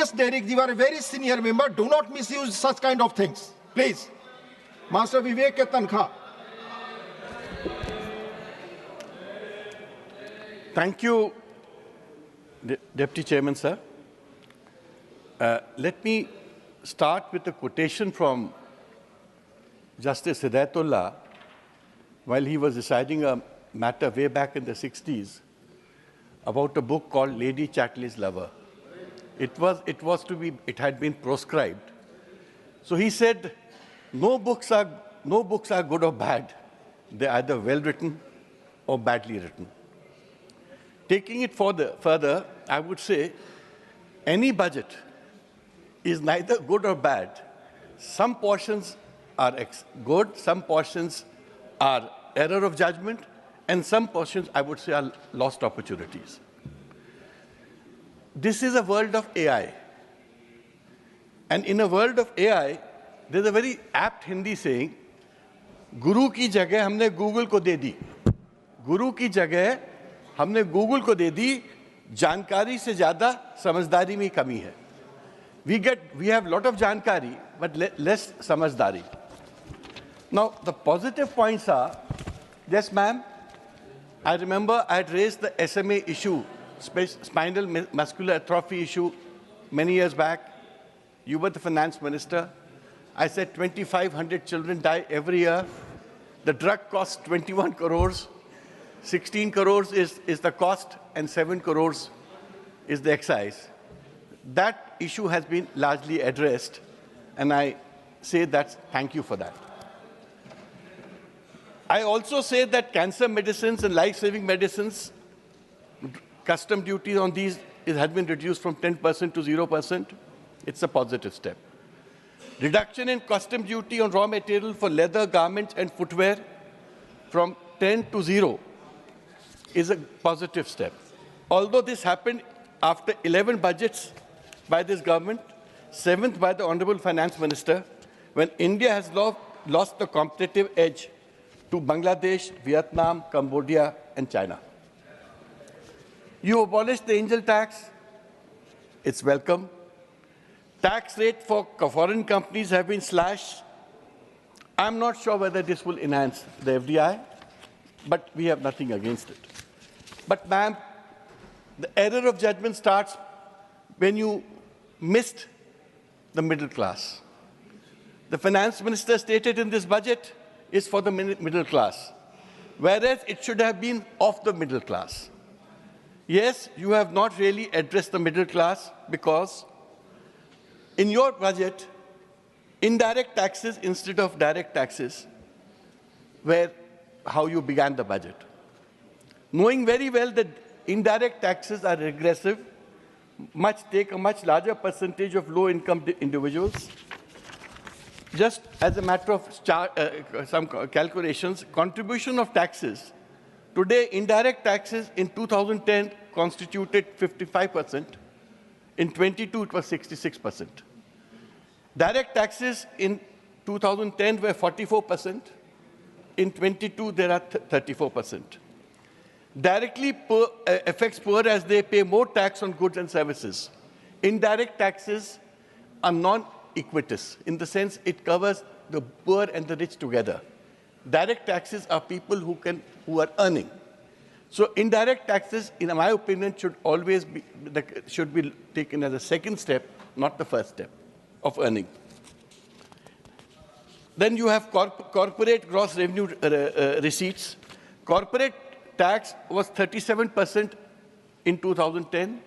Yes, Derek, you are a very senior member. Do not misuse such kind of things. Please. Master Vivek Tankha. Thank you, Deputy Chairman, sir. Let me start with a quotation from Justice Hidayatullah while he was deciding a matter way back in the 60s about a book called Lady Chatterley's Lover. It had been proscribed. So he said, no books are good or bad. They're either well written or badly written. Taking it further, I would say any budget is neither good or bad. Some portions are good, some portions are error of judgment, and some portions, I would say, are lost opportunities. This is a world of AI. And in a world of AI, there's a very apt Hindi saying, Guru ki jagah humne Google ko de di. Guru ki jagah हमने Google को दे दी जानकारी से ज़्यादा समझदारी में कमी है we have lot of जानकारी but less समझदारी. Now the positive points are, yes ma'am, I remember I had raised the SMA issue, spinal muscular atrophy issue many years back. You were the finance minister. I said 2,500 children die every year. The drug costs 21 crores. 16 crores is the cost and 7 crores is the excise. That issue has been largely addressed, and I say that thank you for that. I also say that cancer medicines and life-saving medicines, custom duties on these has been reduced from 10% to 0%. It's a positive step. Reduction in custom duty on raw material for leather, garments, and footwear from 10 to 0. Is a positive step. Although this happened after 11 budgets by this government, 7th by the Honorable Finance Minister, when India has lost the competitive edge to Bangladesh, Vietnam, Cambodia, and China. You abolished the angel tax. It's welcome. Tax rate for foreign companies have been slashed. I'm not sure whether this will enhance the FDI, but we have nothing against it. But ma'am, the error of judgment starts when you missed the middle class. The finance minister stated in this budget is for the middle class, whereas it should have been of the middle class. Yes, you have not really addressed the middle class because in your budget, indirect taxes instead of direct taxes were how you began the budget. Knowing very well that indirect taxes are regressive, take a much larger percentage of low-income individuals. Just as a matter of some calculations, contribution of taxes, today indirect taxes in 2010 constituted 55%. In 22, it was 66%. Direct taxes in 2010 were 44%. In 22, there are 34%. Directly affects poor as they pay more tax on goods and services. Indirect taxes are non-equitous in the sense it covers the poor and the rich together. Direct taxes are people who are earning. So indirect taxes, in my opinion, should be taken as a second step, not the first step of earning. Then you have corporate gross revenue receipts. Corporate tax was 37% in 2010,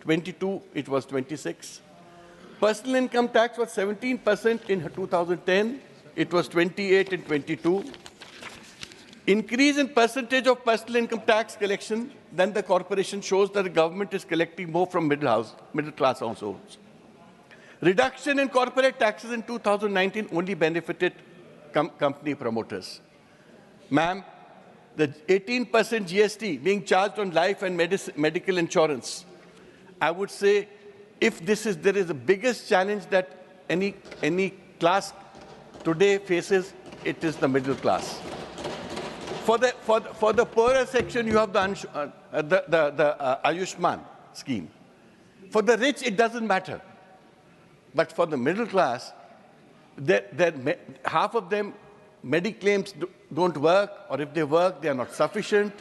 22 it was 26. Personal income tax was 17% in 2010, it was 28 in 22. Increase in percentage of personal income tax collection, then the corporation shows that the government is collecting more from middle class households. Reduction in corporate taxes in 2019 only benefited company promoters. Ma'am, the 18% GST being charged on life and medical insurance, I would say if there is the biggest challenge that any class today faces, it is the middle class. For the poorer section, you have the Ayushman scheme. For the rich, it doesn't matter. But for the middle class, half of them, Mediclaims don't work, or if they work, they are not sufficient.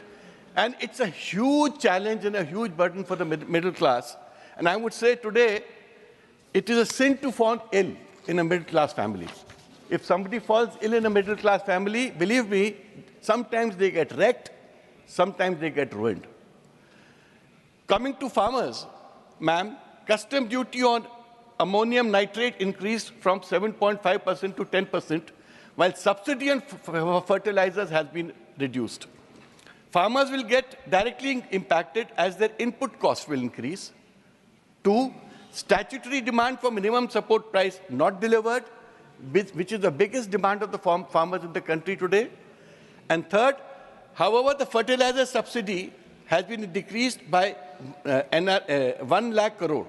And it's a huge challenge and a huge burden for the middle class. And I would say today, it is a sin to fall ill in a middle class family. If somebody falls ill in a middle class family, believe me, sometimes they get wrecked, sometimes they get ruined. Coming to farmers, ma'am, custom duty on ammonium nitrate increased from 7.5% to 10%, while subsidy on fertilizers has been reduced. Farmers will get directly impacted as their input cost will increase. 2, statutory demand for minimum support price not delivered, which is the biggest demand of the farmers in the country today. And 3rd, however, the fertilizer subsidy has been decreased by 1 lakh crore.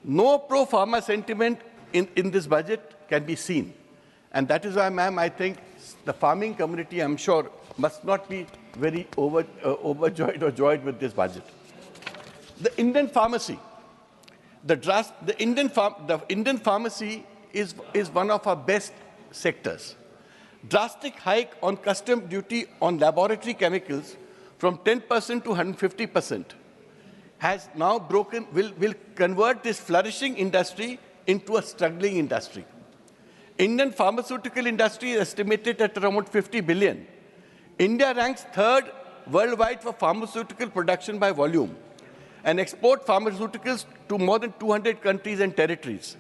No pro-farmer sentiment in this budget can be seen. And that is why, ma'am, I think the farming community, I'm sure, must not be very overjoyed or joyed with this budget. The Indian pharmacy. The Indian pharmacy is one of our best sectors. Drastic hike on custom duty on laboratory chemicals from 10% to 150% has now broken, will convert this flourishing industry into a struggling industry. Indian pharmaceutical industry is estimated at around 50 billion. India ranks 3rd worldwide for pharmaceutical production by volume and export pharmaceuticals to more than 200 countries and territories.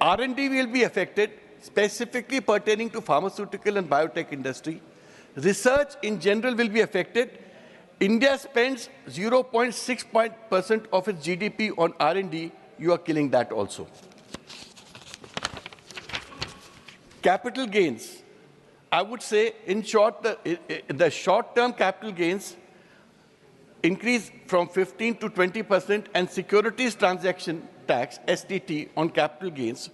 R&D will be affected, specifically pertaining to pharmaceutical and biotech industry. Research in general will be affected. India spends 0.6% of its GDP on R&D. You are killing that also. Capital gains. I would say, in short, the short-term capital gains increase from 15 to 20%, and securities transaction tax, STT, on capital gains,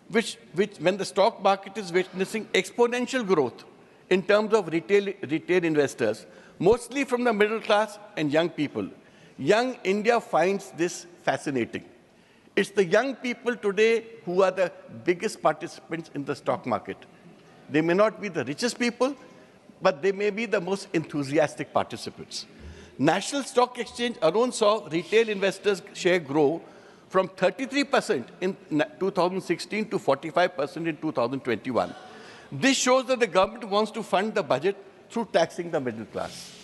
which when the stock market is witnessing exponential growth in terms of retail investors, mostly from the middle class and young people. Young India finds this fascinating. It's the young people today who are the biggest participants in the stock market. They may not be the richest people, but they may be the most enthusiastic participants. National Stock Exchange alone saw retail investors' share grow from 33% in 2016 to 45% in 2021. This shows that the government wants to fund the budget through taxing the middle class.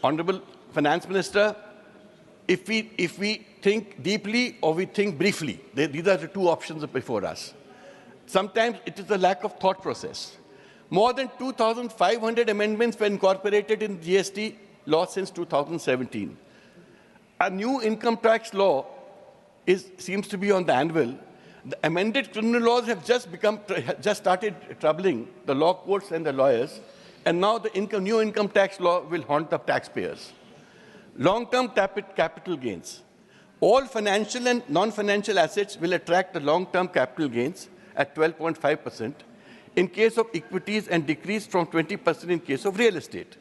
Honorable Finance Minister, if we think deeply or we think briefly, these are the two options before us. Sometimes it is a lack of thought process. More than 2,500 amendments were incorporated in GST law since 2017. A new income tax law seems to be on the anvil. The amended criminal laws have just started troubling the law courts and the lawyers, and now the new income tax law will haunt the taxpayers. Long-term capital gains. All financial and non-financial assets will attract the long-term capital gains at 12.5% in case of equities and decrease from 20% in case of real estate.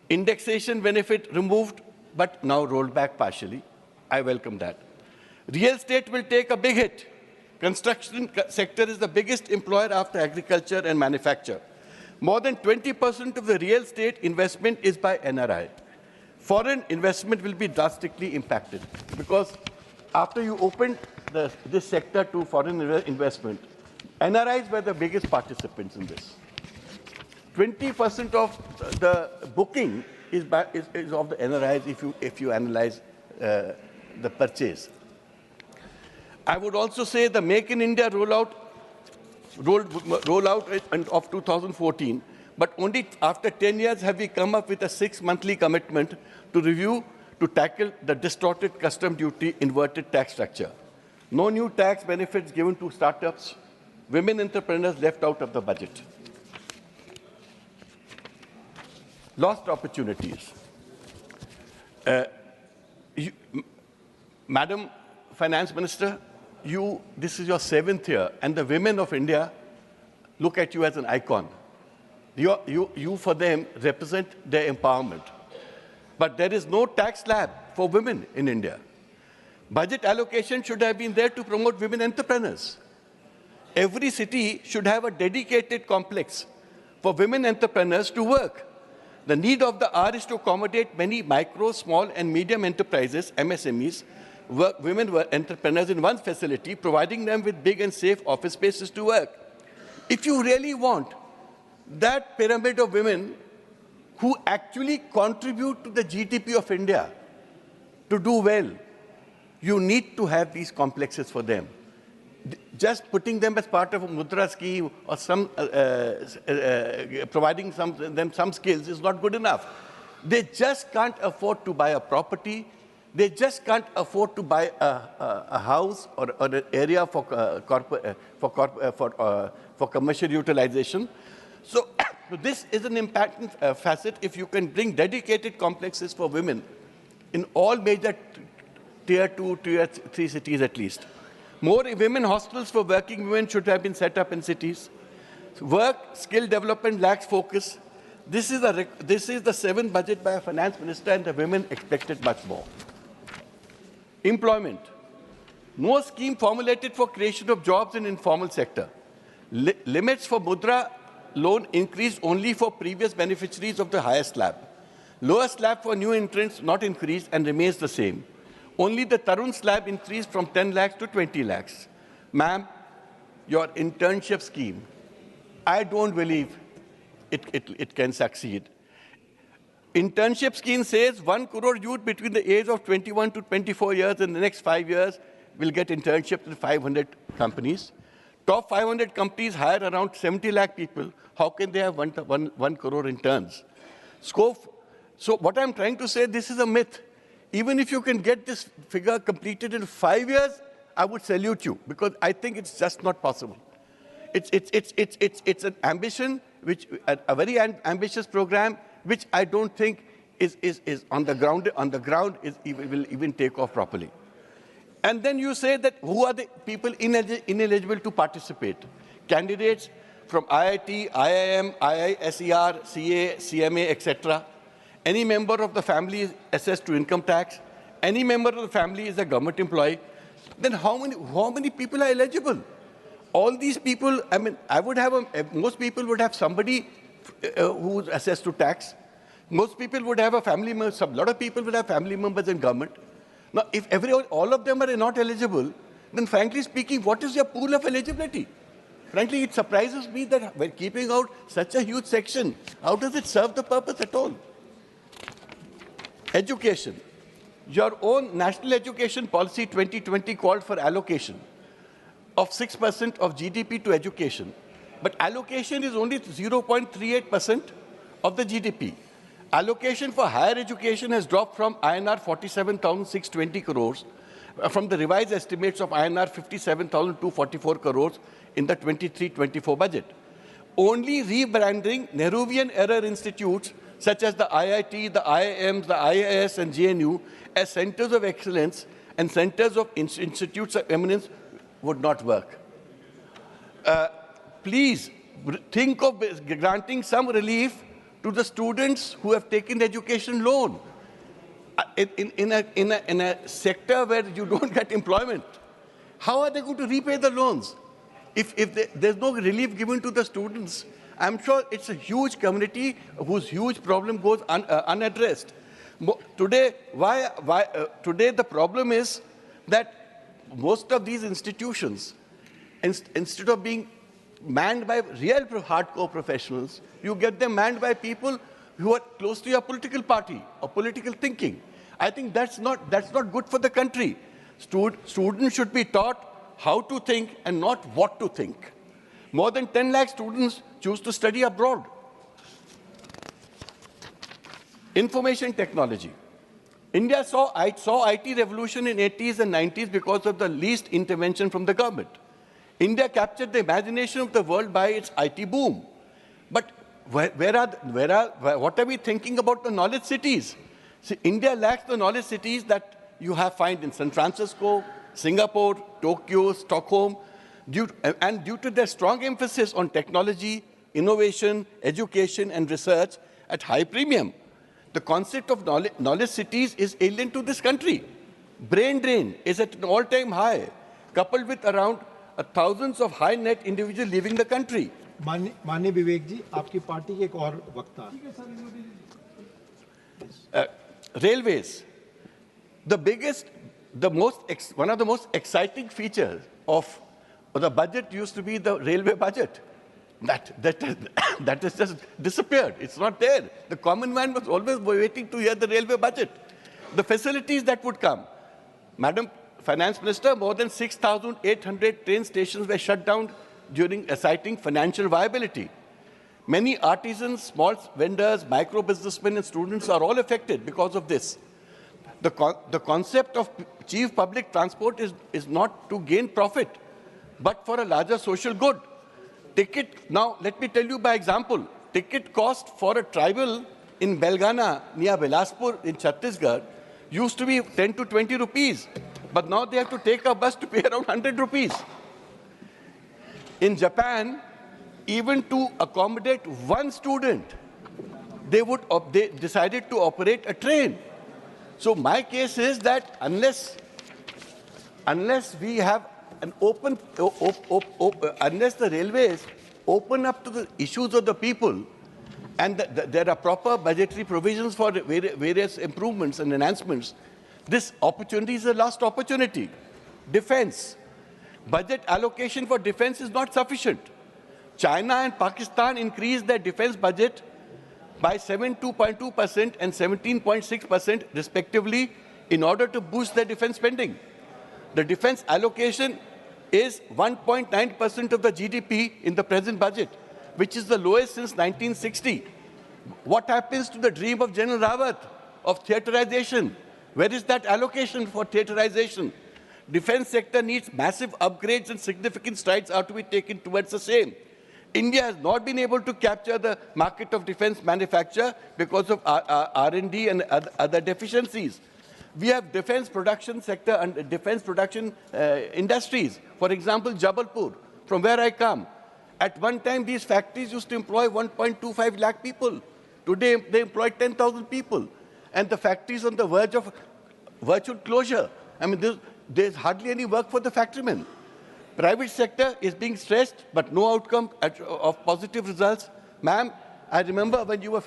Indexation benefit removed, but now rolled back partially. I welcome that. Real estate will take a big hit. Construction sector is the biggest employer after agriculture and manufacture. More than 20% of the real estate investment is by NRI. Foreign investment will be drastically impacted because after you opened this sector to foreign investment, NRIs were the biggest participants in this. 20% of the booking is of the NRIs if you analyze the purchase. I would also say the Make in India rollout of 2014, but only after 10 years have we come up with a 6-monthly commitment to review to tackle the distorted custom duty inverted tax structure. No new tax benefits given to startups. Women entrepreneurs left out of the budget. Lost opportunities. Madam Finance Minister, this is your 7th year, and the women of India look at you as an icon. You for them, represent their empowerment. But there is no tax slab for women in India. Budget allocation should have been there to promote women entrepreneurs. Every city should have a dedicated complex for women entrepreneurs to work. The need of the hour is to accommodate many micro, small, and medium enterprises, MSMEs, women entrepreneurs in one facility, providing them with big and safe office spaces to work. If you really want that pyramid of women who actually contribute to the GDP of India to do well, you need to have these complexes for them. Just putting them as part of a mudra scheme or providing them some skills is not good enough. They just can't afford to buy a property. They just can't afford to buy a house or an area for commercial utilization. So this is an important facet. If you can bring dedicated complexes for women in all major tier 2, tier 3 cities at least. More women hostels for working women should have been set up in cities. Work, skill development lacks focus. This is the 7th budget by a finance minister, and the women expected much more. Employment. No scheme formulated for creation of jobs in informal sector. Limits for Mudra loan increased only for previous beneficiaries of the highest slab. Lower slab for new entrants not increased and remains the same. Only the Tarun slab increased from 10 lakhs to 20 lakhs. Ma'am, your internship scheme, I don't believe it can succeed. Internship scheme says 1 crore youth between the age of 21 to 24 years in the next 5 years will get internships in 500 companies. Top 500 companies hire around 70 lakh people. How can they have 1 crore interns? Scope. So what I'm trying to say, this is a myth. Even if you can get this figure completed in 5 years, I would salute you, because I think it's just not possible. It's an ambition, a very ambitious program, which I don't think is on the ground will even take off properly. And then you say that who are the people ineligible to participate? Candidates from IIT, IIM, IISER, CA, CMA, etc. Any member of the family is assessed to income tax. Any member of the family is a government employee. Then how many people are eligible? All these people, I mean, most people would have somebody who's assessed to tax. Most people would have a family member. A lot of people would have family members in government. Now, if all of them are not eligible, then frankly speaking, what is your pool of eligibility? Frankly, it surprises me that we're keeping out such a huge section. How does it serve the purpose at all? Education. Your own National Education Policy 2020 called for allocation of 6% of GDP to education. But allocation is only 0.38% of the GDP. Allocation for higher education has dropped from INR 47,620 crores from the revised estimates of INR 57,244 crores in the 23-24 budget. Only rebranding Nehruvian era institutes such as the IIT, the IIMs, the IIS and JNU as centers of excellence and centers of institutes of eminence would not work. Please think of granting some relief to the students who have taken the education loan in a sector where you don't get employment. How are they going to repay the loans? If there's no relief given to the students, I'm sure it's a huge community whose huge problem goes unaddressed. Today, today the problem is that most of these institutions, instead of being manned by real hardcore professionals, you get them manned by people who are close to your political party or political thinking. I think that's not good for the country. Students should be taught how to think and not what to think. More than 10 lakh students choose to study abroad. Information technology. India saw IT revolution in 80s and 90s because of the least intervention from the government. India captured the imagination of the world by its IT boom. But what are we thinking about the knowledge cities? See, India lacks the knowledge cities that you find in San Francisco, Singapore, Tokyo, Stockholm, due to their strong emphasis on technology, innovation, education, and research at high premium. The concept of knowledge cities is alien to this country. Brain drain is at an all-time high, coupled with around thousands of high net individuals leaving the country. माननीय विवेक जी, आपकी party के एक और वक्ता. Railways. One of the most exciting features of the budget used to be the railway budget. That has just disappeared. It's not there. The common man was always waiting to hear the railway budget. The facilities that would come. Madam Finance Minister, more than 6,800 train stations were shut down during citing financial viability. Many artisans, small vendors, micro businessmen and students are all affected because of this. The concept of chief public transport is not to gain profit, but for a larger social good. Now, let me tell you by example, ticket cost for a tribal in Belgana near Bilaspur in Chhattisgarh used to be 10 to 20 rupees, but now they have to take a bus to pay around 100 rupees. In Japan, even to accommodate one student, they decided to operate a train. So my case is that unless we have an unless the railways open up to the issues of the people, and there are proper budgetary provisions for various improvements and enhancements, this opportunity is a lost opportunity. Defense. Budget allocation for defense is not sufficient. China and Pakistan increased their defense budget by 7.2% and 17.6% respectively in order to boost their defense spending. The defense allocation is 1.9% of the GDP in the present budget, which is the lowest since 1960. What happens to the dream of General Rawat of theaterization? Where is that allocation for theaterization? Defense sector needs massive upgrades and significant strides are to be taken towards the same. India has not been able to capture the market of defense manufacture because of R&D and other deficiencies. We have defense production sector and defense production industries. For example, Jabalpur, from where I come. At one time, these factories used to employ 1.25 lakh people. Today, they employ 10,000 people. And the factories on the verge of virtual closure. I mean, there's hardly any work for the factorymen. Private sector is being stressed, but no outcome of positive results. Ma'am, I remember when you were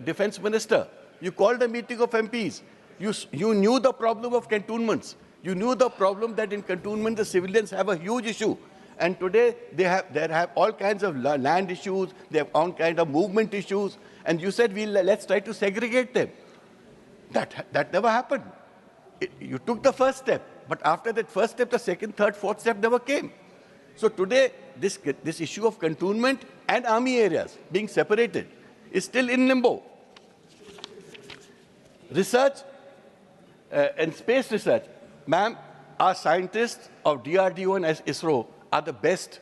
defense minister, you called a meeting of MPs. You knew the problem of cantonments. You knew the problem that in cantonment the civilians have a huge issue. And today they have all kinds of land issues, they have all kinds of movement issues. And you said, let's try to segregate them. That never happened. You took the first step, but after that first step, the second, third, fourth step never came. So today, this issue of cantonment and army areas being separated is still in limbo. Research and space research. Ma'am, our scientists of DRDO and ISRO are the best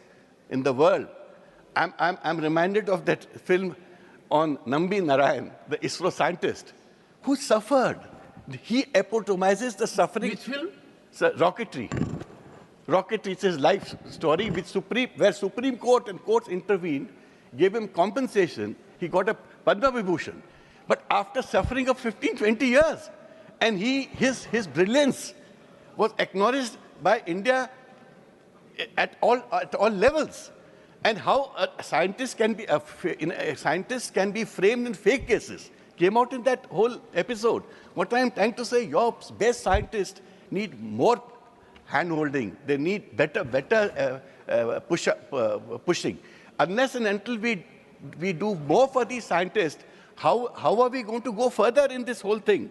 in the world. I'm reminded of that film on Nambi Narayan, the ISRO scientist, who suffered. He epitomizes the suffering. Which film? Rocketry. Rocketry is his life story, where Supreme Court and courts intervened, gave him compensation. He got a Padma Vibhushan. But after suffering of 15, 20 years, and his brilliance was acknowledged by India at all levels. And how scientists can be framed in fake cases came out in that whole episode. What I'm trying to say, your best scientists need more hand-holding. They need better pushing. Unless and until we do more for these scientists, how are we going to go further in this whole thing?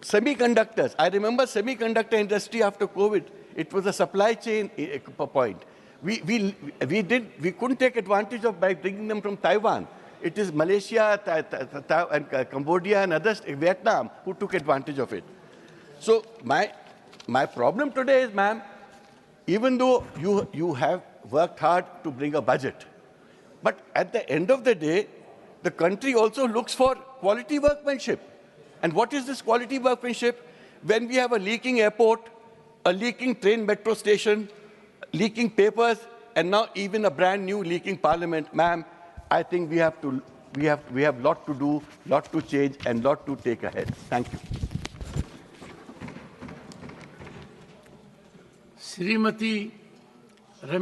Semiconductors. I remember semiconductor industry after COVID. It was a supply chain point. We couldn't take advantage of by bringing them from Taiwan. It is Malaysia, and Cambodia and others, Vietnam, who took advantage of it. So my problem today is, ma'am, even though you have worked hard to bring a budget, but at the end of the day, the country also looks for quality workmanship. And what is this quality workmanship? When we have a leaking airport, a leaking train metro station, leaking papers, and now even a brand new leaking parliament, ma'am, I think we have lot to do, lot to change, and lot to take ahead. Thank you. Shrimati